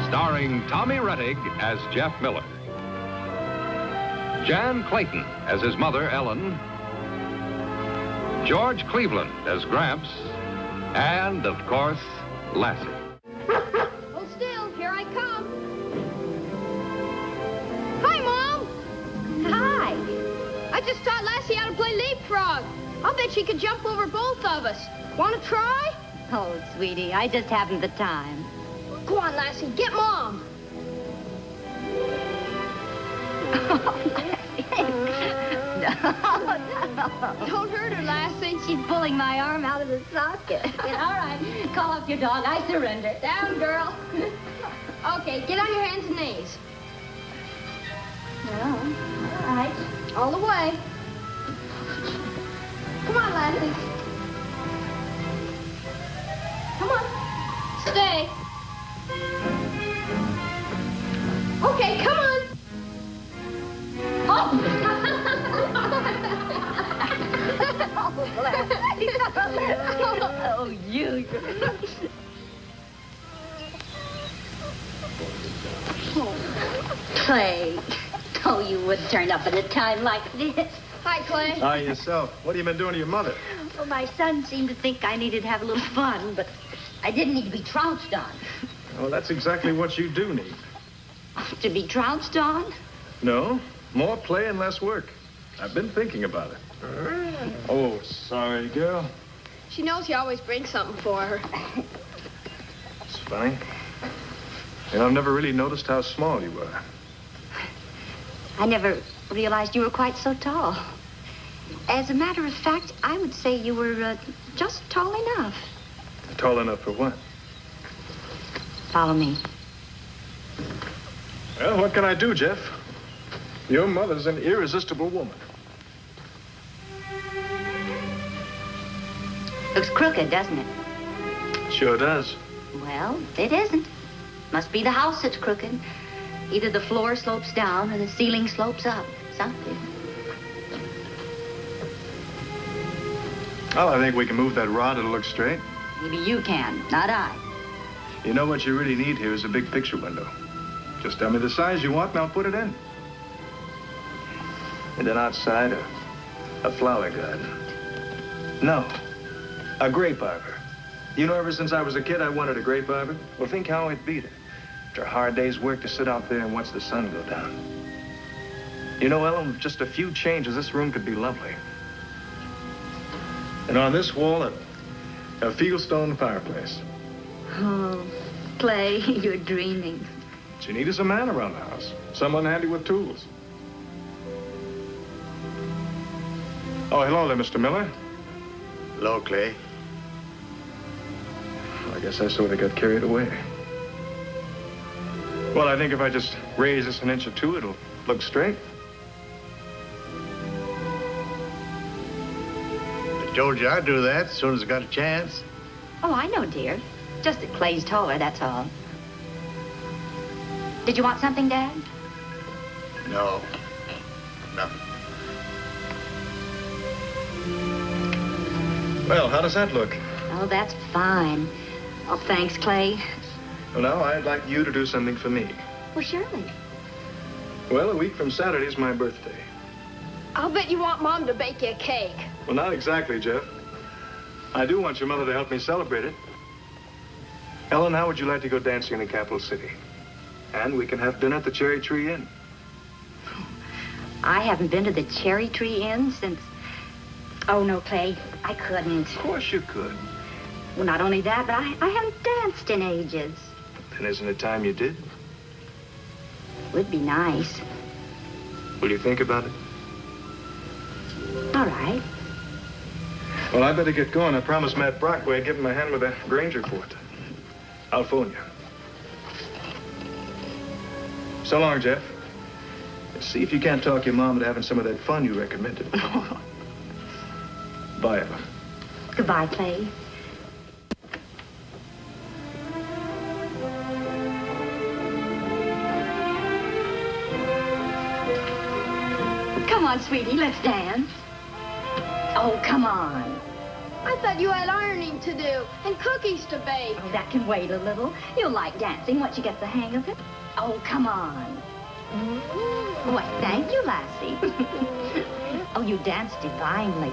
starring Tommy Rettig as Jeff Miller, Jan Clayton as his mother, Ellen, George Cleveland as Gramps, and, of course, Lassie. Hold still, here I come. Hi, Mom. Hi. I just taught Lassie how to play leapfrog. I'll bet she could jump over both of us. Want to try? Oh, sweetie, I just haven't the time. Go on, Lassie, get Mom. Don't hurt her, Lassie. She's pulling my arm out of the socket. All right, call up your dog. I surrender. Down, girl. Okay, get on your hands and knees. Well, all right. All the way. Come on, Lassie. Come on. Stay. Okay, come on. Oh! Oh, you. Clay. Oh, you would turn up at a time like this. Hi, Clay. Hi, yourself. What have you been doing to your mother? Well, my son seemed to think I needed to have a little fun, but I didn't need to be trounced on. Well, that's exactly what you do need. To be trounced on? No, more play and less work. I've been thinking about it. Oh, sorry, girl. She knows you always bring something for her. It's funny. You know, I've never really noticed how small you were. I never realized you were quite so tall. As a matter of fact, I would say you were just tall enough. Tall enough for what? Follow me. Well, what can I do, Jeff? Your mother's an irresistible woman. Looks crooked, doesn't it? Sure does. Well, it isn't. Must be the house that's crooked. Either the floor slopes down or the ceiling slopes up. Something. Well, I think we can move that rod. It'll look straight. Maybe you can, not I. You know what you really need here is a big picture window. Just tell me the size you want and I'll put it in. And then outside, a flower garden. No, a grape arbor. You know, ever since I was a kid, I wanted a grape arbor. Well, think how I'd beat it. After a hard day's work to sit out there and watch the sun go down. You know, Ellen, with just a few changes, this room could be lovely. And on this wall, a fieldstone fireplace. Oh, Clay, you're dreaming. What you need is a man around the house. Someone handy with tools. Oh, hello there, Mr. Miller. Hello, Clay. I guess I sort of got carried away. Well, I think if I just raise this an inch or two, it'll look straight. I told you I'd do that as soon as I got a chance. Oh, I know, dear. Just that Clay's taller, that's all. Did you want something, Dad? No. Nothing. Well, how does that look? Oh, that's fine. Oh, thanks, Clay. Well, now, I'd like you to do something for me. Well, surely. Well, a week from Saturday's my birthday. I'll bet you want Mom to bake you a cake. Well, not exactly, Jeff. I do want your mother to help me celebrate it. Ellen, how would you like to go dancing in the capital city? And we can have dinner at the Cherry Tree Inn. I haven't been to the Cherry Tree Inn since... Oh, no, Clay, I couldn't. Of course you could. Well, not only that, but I haven't danced in ages. Then isn't it time you did? Would be nice. Will you think about it? All right. Well, I better get going. I promised Matt Brockway I'd give him a hand with the Granger report. I'll phone you. So long, Jeff. See if you can't talk your mom into having some of that fun you recommended. Bye, Ellen. Goodbye, Clay. Come on, sweetie, let's dance. Oh, come on. I thought you had ironing to do and cookies to bake. Oh, that can wait a little. You'll like dancing once you get the hang of it. Oh, come on. Why, thank you, Lassie. Oh, you dance divinely.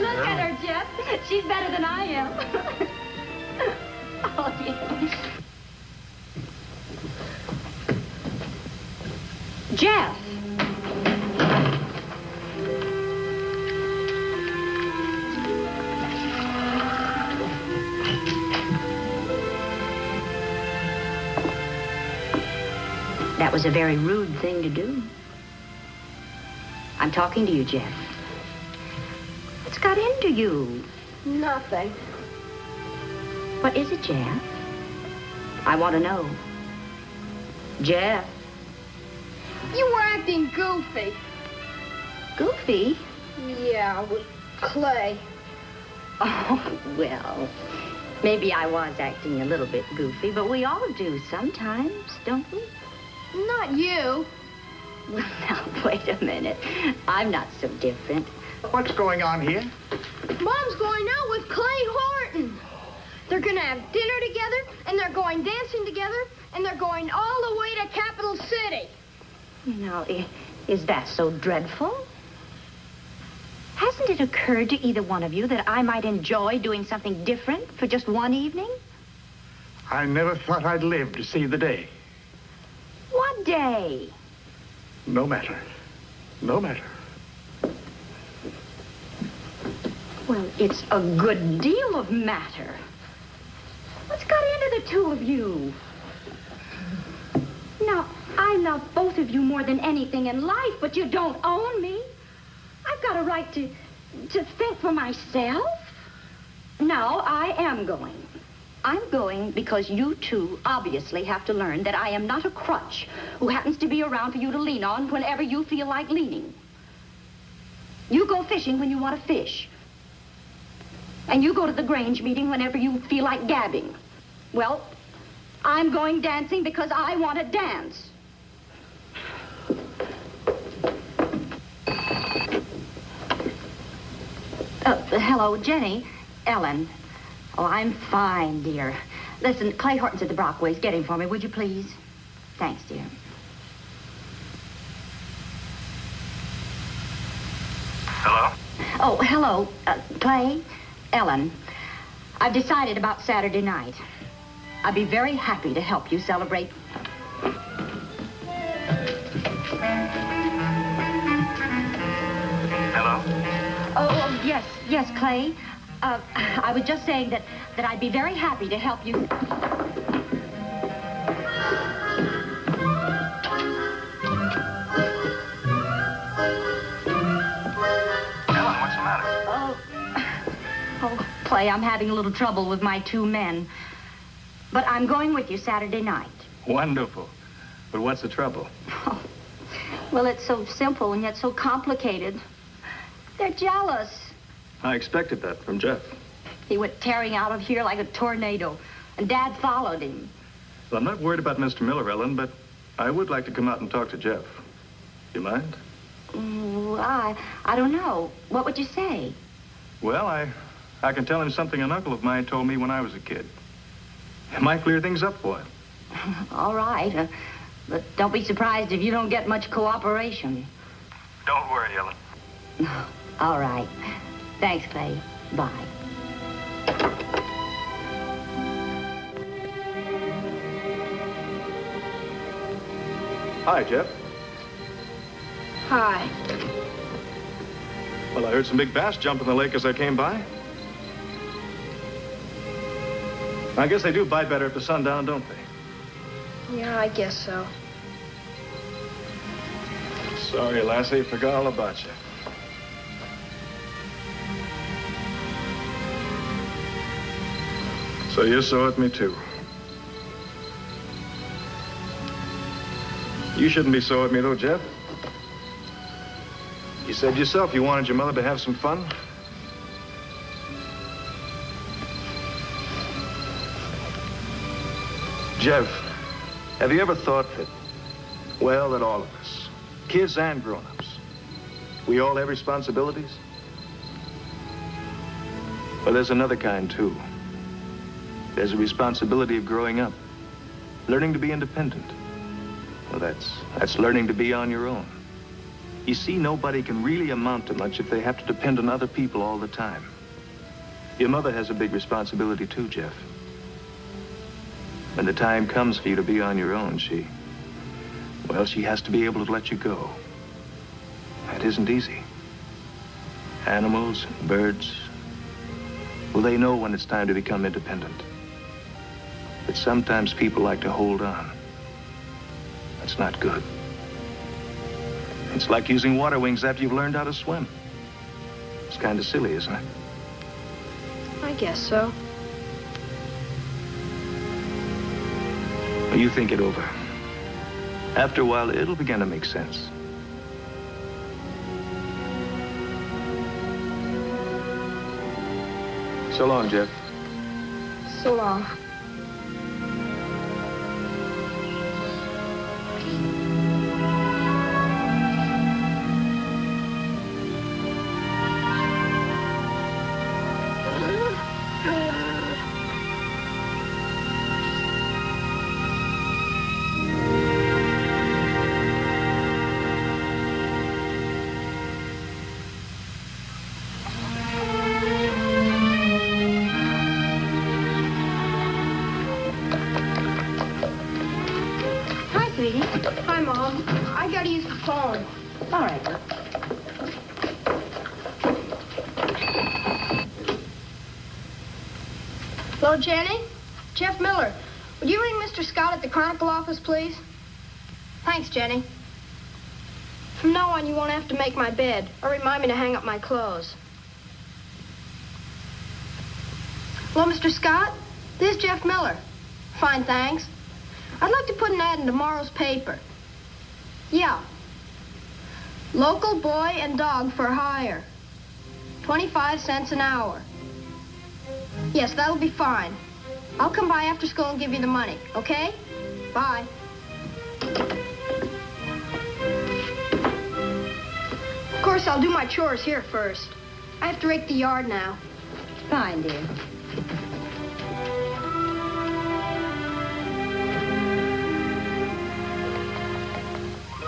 Look at her, Jeff. She's better than I am. Oh, yeah. Jeff. That was a very rude thing to do. I'm talking to you, Jeff. What's got into you? Nothing. What is it, Jeff? I want to know. Jeff. You were acting goofy. Goofy? Yeah, with Clay. Oh, well, maybe I was acting a little bit goofy, but we all do sometimes, don't we? Not you. Well, now, wait a minute. I'm not so different. What's going on here? Mom's going out with Clay Horton. They're going to have dinner together, and they're going dancing together, and they're going all the way to Capital City. Now, is that so dreadful? Hasn't it occurred to either one of you that I might enjoy doing something different for just one evening? I never thought I'd live to see the day. What day? No matter. No matter. Well, it's a good deal of matter. What's got into the two of you? Now, I love both of you more than anything in life, but you don't own me. I've got a right to think for myself. No, I am going. I'm going because you two obviously have to learn that I am not a crutch who happens to be around for you to lean on whenever you feel like leaning. You go fishing when you want to fish. And you go to the Grange meeting whenever you feel like gabbing. Well, I'm going dancing because I want to dance. Hello, Jenny. Ellen. Oh, I'm fine, dear. Listen, Clay Horton's at the Brockways. Get him for me, would you please? Thanks, dear. Hello? Oh, hello. Clay, Ellen. I've decided about Saturday night. I'd be very happy to help you celebrate. Hello? Oh, yes, Clay. I was just saying that I'd be very happy to help you. Ellen, what's the matter? Oh, Clay, I'm having a little trouble with my two men. But I'm going with you Saturday night. Wonderful. But what's the trouble? Oh, well, it's so simple and yet so complicated. They're jealous. I expected that from Jeff. He went tearing out of here like a tornado, and Dad followed him. Well, I'm not worried about Mr. Miller, Ellen, but I would like to come out and talk to Jeff. You mind? I don't know. What would you say? Well, I can tell him something an uncle of mine told me when I was a kid. It might clear things up for him. All right. But don't be surprised if you don't get much cooperation. Don't worry, Ellen. All right. Thanks, Clay. Bye. Hi, Jeff. Hi. Well, I heard some big bass jump in the lake as I came by. I guess they do bite better after sundown, don't they? Yeah, I guess so. Sorry, Lassie, forgot all about you. So you're sore at me, too. You shouldn't be sore at me, though, Jeff. You said yourself you wanted your mother to have some fun. Jeff, have you ever thought that Well, that all of us, kids and grown-ups, we all have responsibilities. But there's another kind, too. There's a responsibility of growing up, learning to be independent. Well, that's learning to be on your own. You see, nobody can really amount to much if they have to depend on other people all the time. Your mother has a big responsibility, too, Jeff. When the time comes for you to be on your own, she has to be able to let you go. That isn't easy. Animals, birds, well, they know when it's time to become independent. But sometimes people like to hold on. That's not good. It's like using water wings after you've learned how to swim. It's kind of silly, isn't it? I guess so. Well, you think it over. After a while, it'll begin to make sense. So long, Jeff. So long. Hi, Mom. I gotta use the phone. All right. Hello, Jenny? Jeff Miller. Would you ring Mr. Scott at the Chronicle office, please? Thanks, Jenny. From now on, you won't have to make my bed or remind me to hang up my clothes. Hello, Mr. Scott? This is Jeff Miller. Fine, thanks. I'd like to put an ad in tomorrow's paper. Yeah. Local boy and dog for hire. 25 cents an hour. Yes, that'll be fine. I'll come by after school and give you the money, okay? Bye. Of course, I'll do my chores here first. I have to rake the yard now. Fine, dear.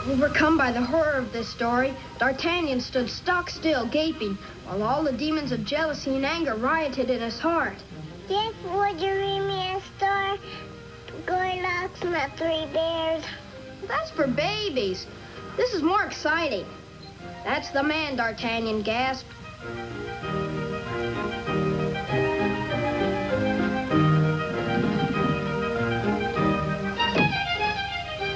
Overcome by the horror of this story, D'Artagnan stood stock still, gaping, while all the demons of jealousy and anger rioted in his heart. Jeff, would you read me a story? Goldilocks and the Three Bears. That's for babies. This is more exciting. That's the man, D'Artagnan gasped.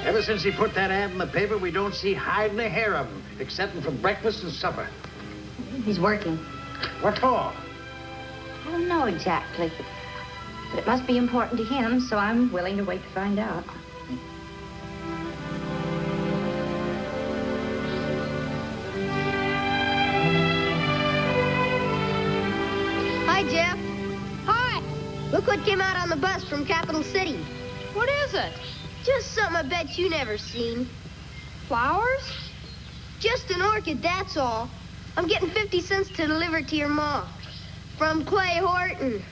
Ever since he put that ad in the paper, we don't see hide nor hair of him, excepting for breakfast and supper. He's working. What for? I don't know exactly. But it must be important to him, so I'm willing to wait to find out. Hi, Jeff. Hi. Look what came out on the bus from Capital City. What is it? Just something I bet you never seen. Flowers? Just an orchid, that's all. I'm getting 50 cents to deliver it to your ma. From Clay Horton.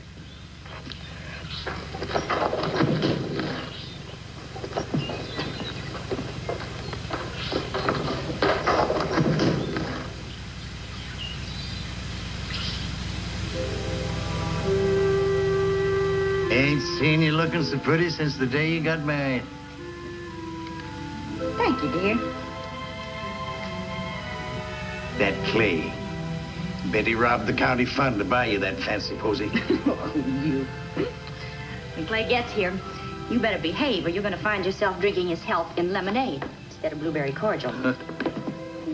Ain't seen you looking so pretty since the day you got married. Thank you, dear. That Clay. Bet he robbed the county fund to buy you that fancy posy. Oh, you. When Clay gets here, you better behave or you're going to find yourself drinking his health in lemonade instead of blueberry cordial.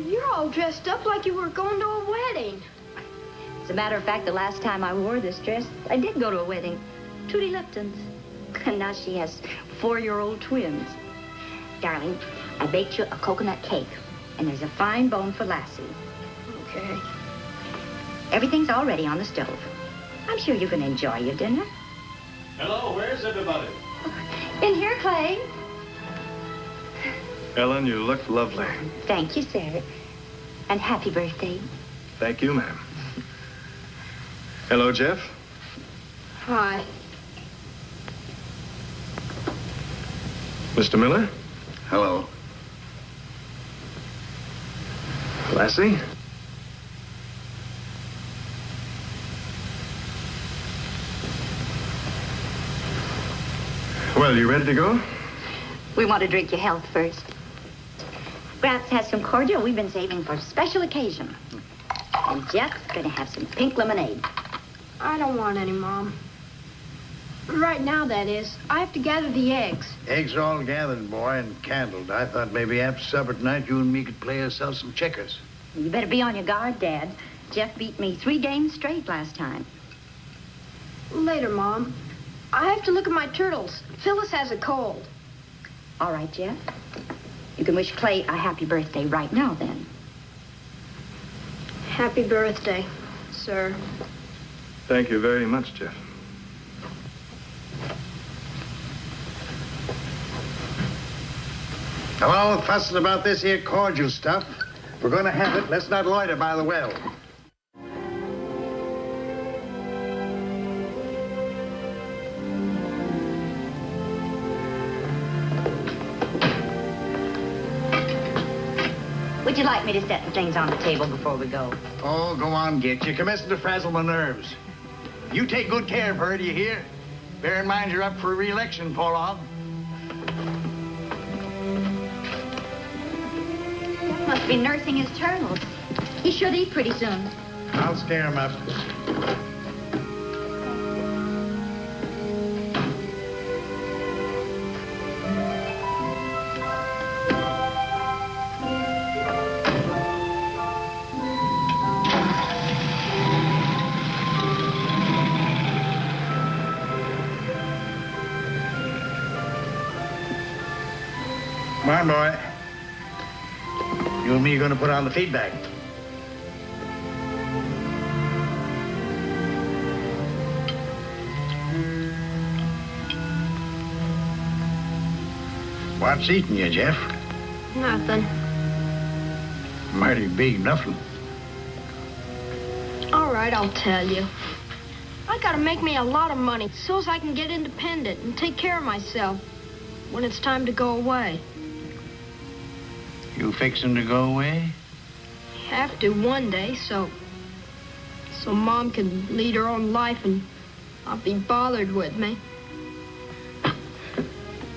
You're all dressed up like you were going to a wedding. As a matter of fact, the last time I wore this dress, I did go to a wedding. Trudy Lipton's. And now she has 4-year-old twins. Darling, I baked you a coconut cake, and there's a fine bone for Lassie. Okay. Everything's all ready on the stove. I'm sure you can enjoy your dinner. Hello, where's everybody? In here, Clay. Ellen, you look lovely. Thank you, sir. And happy birthday. Thank you, ma'am. Hello, Jeff. Hi. Mr. Miller. Hello. Lassie. Well, you ready to go? We want to drink your health first. Gramps has some cordial we've been saving for a special occasion. And Jeff's going to have some pink lemonade. I don't want any, Mom. Right now, that is. I have to gather the eggs. Eggs are all gathered, boy, and candled. I thought maybe after supper tonight you and me could play ourselves some checkers. You better be on your guard, Dad. Jeff beat me 3 games straight last time. Later, Mom. I have to look at my turtles. Phyllis has a cold. All right, Jeff. You can wish Clay a happy birthday right now, then. Happy birthday, sir. Thank you very much, Jeff. Hello, fussing about this here cordial stuff. If we're going to have it, let's not loiter by the well. Would you like me to set the things on the table before we go? Oh, go on, Git. You're commencing to frazzle my nerves. You take good care of her, do you hear? Bear in mind you're up for re-election, Paul. Jeff must be nursing his turtles. He should eat pretty soon. I'll scare him up. Come on, boy. You and me are going to put on the feedback. What's eating you, Jeff? Nothing. Mighty big nothing. All right, I'll tell you. I gotta make me a lot of money so's I can get independent and take care of myself when it's time to go away. You fixing to go away? Have to one day, so Mom can lead her own life and not be bothered with me.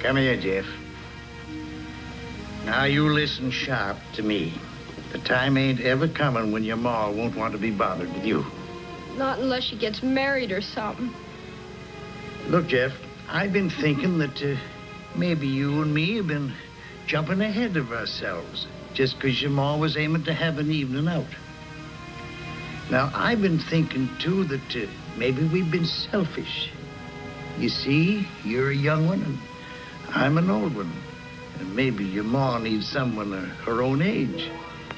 Come here, Jeff. Now you listen sharp to me. The time ain't ever coming when your ma won't want to be bothered with you. Not unless she gets married or something. Look, Jeff, I've been thinking that maybe you and me have been jumping ahead of ourselves just because your ma was aiming to have an evening out. Now, I've been thinking, too, that maybe we've been selfish. You see, you're a young one and I'm an old one. And maybe your ma needs someone her own age,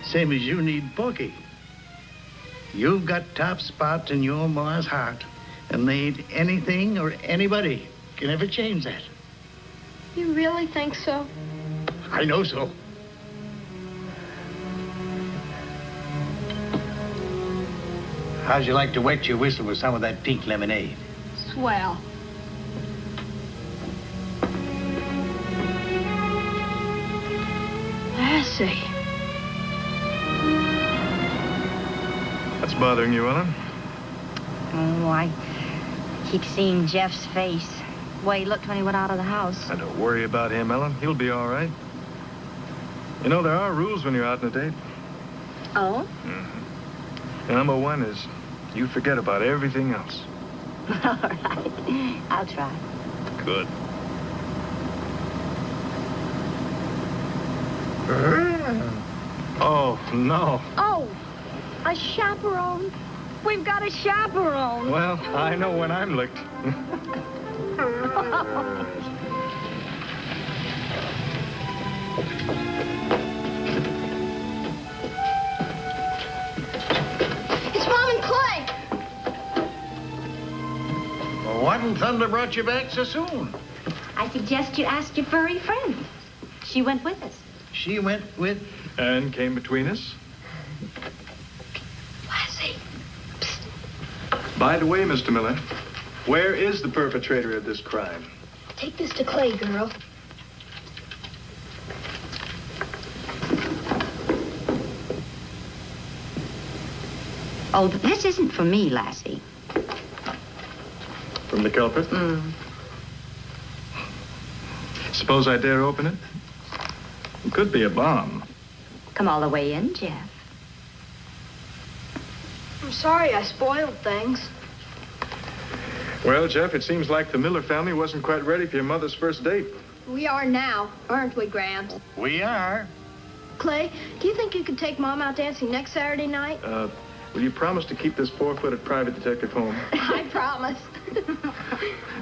same as you need Porky. You've got top spot in your ma's heart, and there ain't anything or anybody can ever change that. You really think so? I know so. How'd you like to wet your whistle with some of that pink lemonade? Swell. Lassie. What's bothering you, Ellen? Oh, I keep seeing Jeff's face. The way he looked when he went out of the house. Now, don't worry about him, Ellen. He'll be all right. You know, there are rules when you're out on a date. Oh? Mm-hmm. Number one is you forget about everything else. All right. I'll try. Good. Oh, no. Oh, a chaperone. We've got a chaperone. Well, I know when I'm licked. It's Mom and Clay. Well, what in thunder brought you back so soon? I suggest you ask your furry friend. She went with us. she went with... And came between us. Lassie. By the way, Mr. Miller, where is the perpetrator of this crime? Take this to Clay, girl. Oh, this isn't for me, Lassie. From the culprit? Mm. Suppose I dare open it? It could be a bomb. Come all the way in, Jeff. I'm sorry I spoiled things. Well, Jeff, it seems like the Miller family wasn't quite ready for your mother's first date. We are now, aren't we, Gramps? We are. Clay, do you think you could take Mom out dancing next Saturday night? Will you promise to keep this four-footed private detective home? I promise.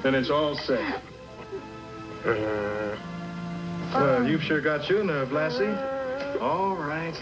Then it's all set. Well, you've sure got your nerve, Lassie. All right.